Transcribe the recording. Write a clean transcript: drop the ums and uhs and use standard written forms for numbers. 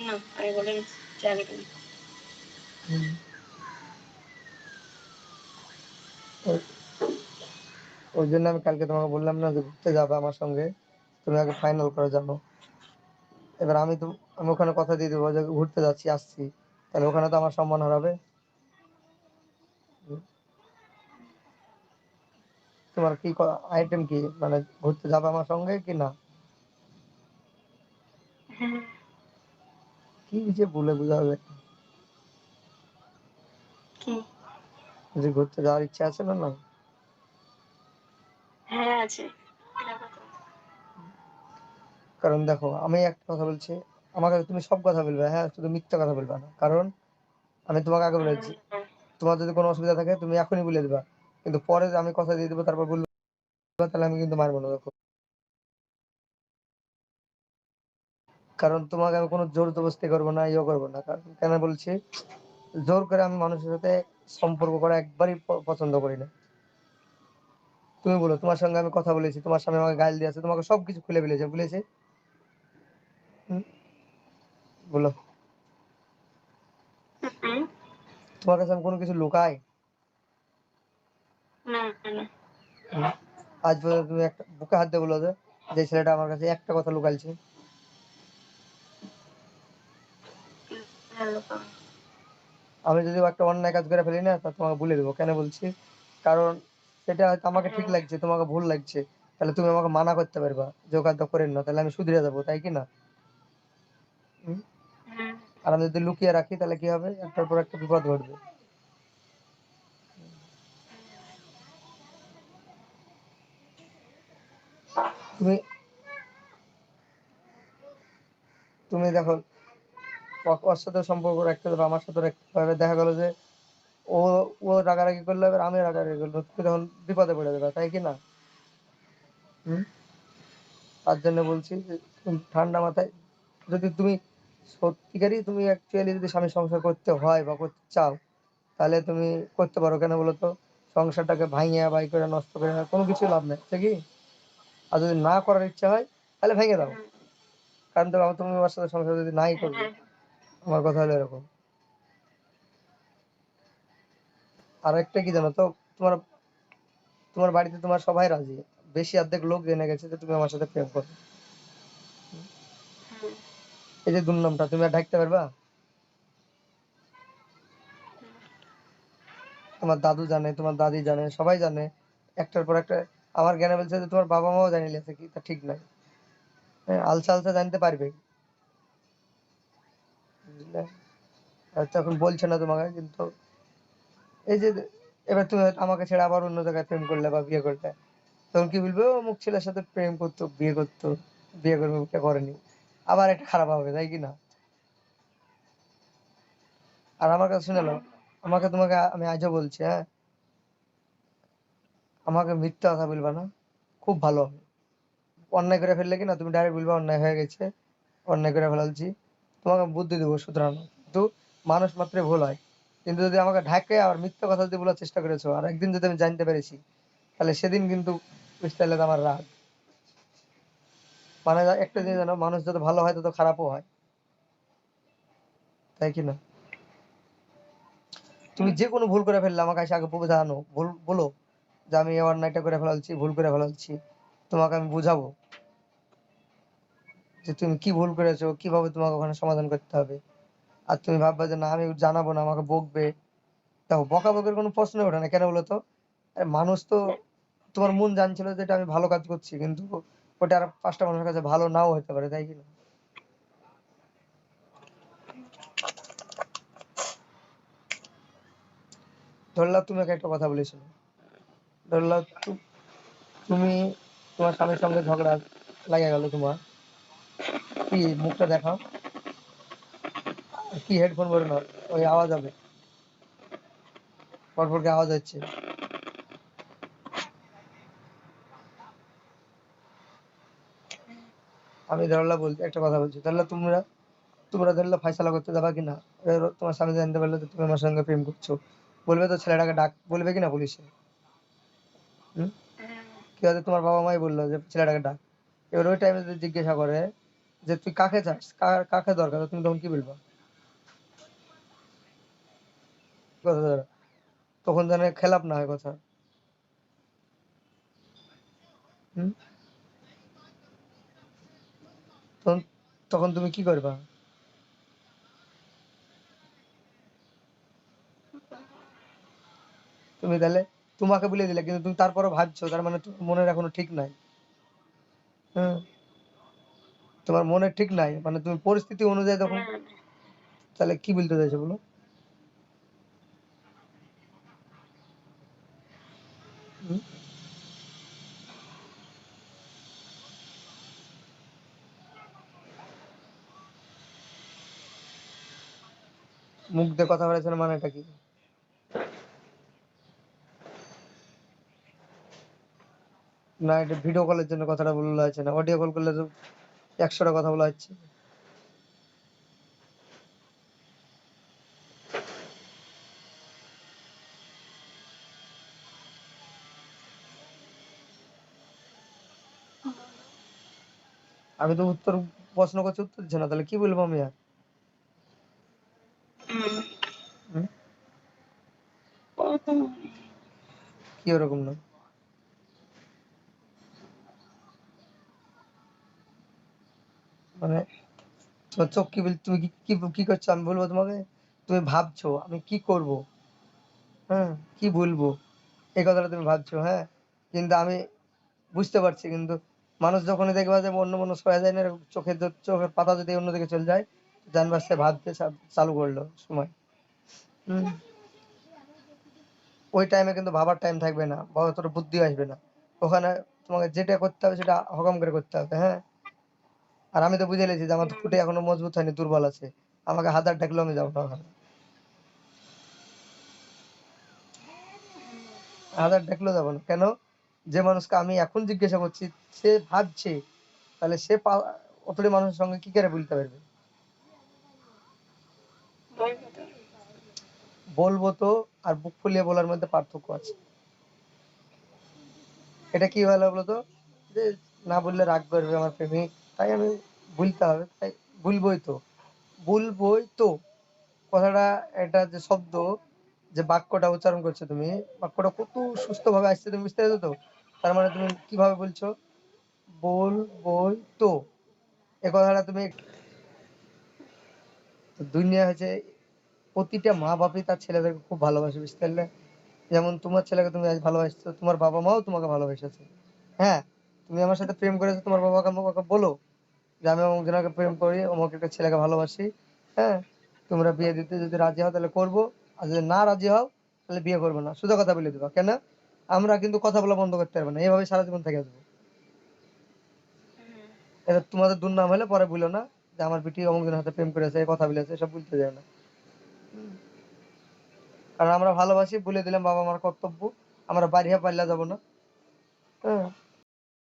না, আমি বলে গেছি যে আগে তুমি। ওই জন্য আমি কালকে তোমাকে বললাম না যে ঘুরতে যাবে আমার সঙ্গে, তুমি আগে ফাইনাল করে জানো। এবার আমি ওখানে কথা দিয়ে দেবো যে ঘুরতে যাচ্ছি আসছি, তাহলে ওখানে তো আমার সম্মান হারাবে। তোমার কি আইটেম কি, মানে ঘুরতে যাবে আমার সঙ্গে কি না? হ্যাঁ। কি যে বলে বোঝাবে, কি? যে ঘুরতে যাওয়ার ইচ্ছা আছে না? না হ্যাঁ আছে। কারণ দেখো আমি একটা কথা বলছি, আমাকে তুমি সব কথা বলবে, হ্যাঁ শুধু মিথ্যা কথা বলবে না। কারণ আমি তোমাকে আগে বলেছি, তোমার যদি কোনো অসুবিধা থাকে তুমি এখনই বলে দিবা, কিন্তু পরে যে আমি কথা দিয়ে দেবো তারপর বলবো, তাহলে আমি কিন্তু মারবো না। দেখো, কারণ তোমাকে আমি কোনো জোর জবরদস্তি করবো না, ইয়ে করবো না। কারণ কেন বলছি, জোর করে আমি মানুষের সাথে সম্পর্ক করা একবারই পছন্দ করি না। তুমি বলো, তোমার সঙ্গে আমি কথা বলেছি, তোমার সামনে আমাকে গাল দিয়েছে, তোমাকে সবকিছু খুলে বলেছে, বলো, তোমার কাছে আমি কোনো কিছু লুকাই? না না। আজ পর্যন্ত তুমি একটা বুকে হাত দিয়ে বলো যে ছেলেটা আমার কাছে একটা কথা লুকাইছে? আমি যদি একটা অন্যায় কাজ করে ফেলি না, তা তোমাকে বলে দেবো। কেন বলছি, কারণ সেটা হয়তো আমাকে ঠিক লাগছে, তোমাকে ভুল লাগছে, তাহলে তুমি আমাকে মানা করতে পারবা যে ও কাজটা করেন না, তাহলে আমি শুধরে যাবো, তাই কি না? আর আমি যদি লুকিয়ে রাখি তাহলে কি হবে, একটার পর একটা বিপদ ঘটবে। তুমি তুমি দেখো, ওর সাথে সম্পর্ক রাখতে হবে, আমার সাথে রাখতে হবে, দেখা গেলো যে ও ও রাগারাগি করলো, এবার আমি রাগারাগি করলো, তুমি তখন বিপদে পড়ে যাবে, তাই কি না? তার জন্য বলছি যে তুমি ঠান্ডা মাথায়, যদি তুমি সত্যিকারই তুমি অ্যাকচুয়ালি যদি স্বামী সংসার করতে হয় বা করতে চাও, তাহলে তুমি করতে পারো। কেন বলো তো, সংসারটাকে ভাঙিয়া বাই করে নষ্ট করে কোনো কিছু লাভ নেই, ঠিক কি? আর যদি না করার ইচ্ছা হয় তাহলে ভেঙে দাও। কারণ তো তুমি আমার সাথে সংসার যদি নাই করবে, আমার কথা হলো এরকম। আর একটা কি জানো তো, তোমার তোমার বাড়িতে তোমার সবাই রাজি, বেশি অর্ধেক লোক জেনে গেছে যে তুমি আমার সাথে প্রেম করো। এই যে দুর্নামটা তুমি আর ঢাকতে পারবা? তোমার দাদু জানে, তোমার দাদি জানে, সবাই জানে, একটার পর একটা। আমার জ্ঞানে বলছে যে তোমার বাবা মাও জানি লেছে, কি তা ঠিক নাই? হ্যাঁ, আলসা আলসা জানতে পারবে, বুঝলে? হয়তো এখন বলছে না তোমাকে, কিন্তু এই যে এবার তুমি হয়তো আমাকে ছেড়ে আবার অন্য জায়গায় প্রেম করলে বা বিয়ে করলে, তখন কি বলবে, ও অমুক ছেলের সাথে প্রেম করতো, বিয়ে করতো, বিয়ে করবে, ওকে করেনি, আবার একটা খারাপ হবে, তাই কি না? আর আমার কাছে শুনে নাও, আমাকে তোমাকে আমি আজও বলছি, হ্যাঁ, আমাকে মিথ্যা কথা বলবা না, খুব ভালো হবে। অন্যায় করে ফেললে কি না, তুমি ডাইরেক্ট বলবা অন্যায় হয়ে গেছে, অন্যায় করে ফেলালছি, তোমাকে বুদ্ধি দেবো শুধরানো। কিন্তু মানুষ মাত্রই ভুল হয়। কিন্তু যদি আমাকে ঢাকে আর মিথ্যা কথা যদি বলার চেষ্টা করেছো, আর একদিন যদি আমি জানতে পেরেছি, তাহলে সেদিন কিন্তু বুঝতে পারলে আমার রাগ। মানে একটা জিনিস জানো, মানুষ যত ভালো হয় তত খারাপও হয়, তাই কি না? তুমি যে কোনো ভুল করে ফেললে আমাকে এসে আগে জানো, ভুল বলো যে আমি এই অন্যায়টা করে ফেলালছি, ভুল করে ফেলালছি, তোমাকে আমি বুঝাবো যে তুমি কি ভুল করেছো, কিভাবে তোমাকে ওখানে সমাধান করতে হবে। আর তুমি ভাববা যে না আমি জানাবো না, আমাকে বকবে। দেখো, বকাবকির কোনো প্রশ্নই ওঠে না। কেন বলো তো, আরে মানুষ তো, তোমার মন জানছিল যে এটা আমি ভালো কাজ করছি, কিন্তু ওটা আর 5টা মানুষের কাছে ভালো নাও হতে পারে, তাই কি না? ধরলাম তুমি একটা কথা বলেছিলে, ধরলাম তুমি তোমার স্বামীর সঙ্গে ঝগড়া লাগা গেল তোমার, কি মুখটা দেখাও, কি হেডফোন পরে নাও, ওই আওয়াজ হবে, পরপর কি আওয়াজ হচ্ছে? আমি ধরলা বলছি একটা কথা বলছি, ধরলা তোমরা তোমরা ধরলা ফাইসালা করতে যাবা কিনা, এবার তোমার স্বামী জানতে পারলো যে তুমি আমার সঙ্গে প্রেম করছো, বলবে তো ছেলেটাকে ডাক, বলবে কিনা পুলিশে? হম কি হয়তো তোমার বাবা মাই বললো যে ছেলেটাকে ডাক, এবার ওই টাইমে যদি জিজ্ঞাসা করে যে তুই কাকে চাস, কাকে দরকার, তুমি তখন কি বলবা? কথা ধরো, তখন যেন খেলাপ না হয় কথা। হুম? তখন তখন তুমি কি করবা? তুমি তাহলে তোমাকে বলে দিলে, কিন্তু তুমি তারপরও ভাবছো, তার মানে তোমার মনের এখনো ঠিক নাই। হ্যাঁ, তোমার মনের ঠিক নাই মানে তুমি পরিস্থিতি অনুযায়ী তখন হ্যাঁ, তাহলে কি বলতে চাইছো বলো? হুম? মুখ দিয়ে কথা বলেছেন মানেটা কি? না, এটা ভিডিও কলের জন্য কথাটা বলা হচ্ছে না, অডিও কল করলে তো 100টা কথা বলা হচ্ছে। আমি তো উত্তর প্রশ্ন করছি, উত্তর দিচ্ছে না, তাহলে কি বলবো আমি আর? হুম, হুম? ওরকম কি ওরকম না? মানে তোমার চোখ কি বল, তুমি কি কি কি করছো আমি বলবো তোমাকে? তুমি ভাবছো আমি কি করব, হ্যাঁ, কি বলবো, এই কথাটা তুমি ভাবছো, হ্যাঁ, কিন্তু আমি বুঝতে পারছি, কিন্তু মানুষ যখনই দেখবা যে অন্য মানুষ হয়ে যায় না, এরকম চোখের পাতা যদি অন্যদিকে চলে যায়, জানবা সে ভাবতে চালু করলো সময়। হুম? ওই টাইমে কিন্তু ভাবার টাইম থাকবে না, বা অতটা বুদ্ধি আসবে না। ওখানে তোমাকে যেটা করতে হবে সেটা হকাম করে করতে হবে, হ্যাঁ। আর আমি তো বুঝে লেছি যে আমার খুঁটে এখনো মজবুত হয়নি, দুর্বল আছে। আমাকে হাজার ডাকলেও আমি যাবো না ওখানে। হাজার ডাকলেও যাবো না কেন? যে মানুষকে আমি এখন জিজ্ঞাসা করছি সে ভাবছে, তাহলে সে অতটি মানুষের সঙ্গে কি করে বলতে পারবে? বলবো তো। বলবো তো আর বুক ফুলিয়ে বলার মধ্যে পার্থক্য আছে। এটা কি হলো বলতো, যে না বললে রাগ করবে আমার প্রেমিক, তাই আমি বলতে হবে, তাই বলবোই তো, বলবোই তো। কথাটা, এটা যে শব্দ, যে বাক্যটা উচ্চারণ করছো তুমি, বাক্যটা কত সুস্থ ভাবে আসছে, তুমি বুঝতে পেরেছো তো? তার মানে তুমি কিভাবে বলছো, বলবোই তো, এ কথাটা তুমি, দুনিয়া হচ্ছে প্রতিটা মা বাপই তার ছেলেদেরকে খুব ভালোবাসে, বুঝতে পারলে? যেমন তোমার ছেলেকে তুমি আজ ভালোবাসছো, তোমার বাবা মাও তোমাকে ভালোবেসেছে। হ্যাঁ, তুমি আমার সাথে প্রেম করেছো, তোমার বাবাকে আমাকে বলো যে আমি অমুক জনকে প্রেম করি, অমুক একটা ছেলেকে ভালোবাসি, হ্যাঁ, তোমরা বিয়ে দিতে যদি রাজি হও তাহলে করবো, আর যদি না রাজি হও তাহলে বিয়ে করবো না, সোজা কথা বলে দিবা। কেন? আমরা কিন্তু কথা বলা বন্ধ করতে পারবো না, এইভাবে সারা জীবন থেকে আসবো। হুম, এটা তোমাদের দুর্নাম হলে পরে বলো না যে আমার বিটি অমুক জনের হাতে প্রেম করেছে, কথা বলেছে, এসব বলতে যায় না। কারণ আমরা ভালোবাসি, বলে দিলাম বাবা মার কর্তব্য, আমরা বাড়িয়ে পাল্লা যাবো না। হ্যাঁ,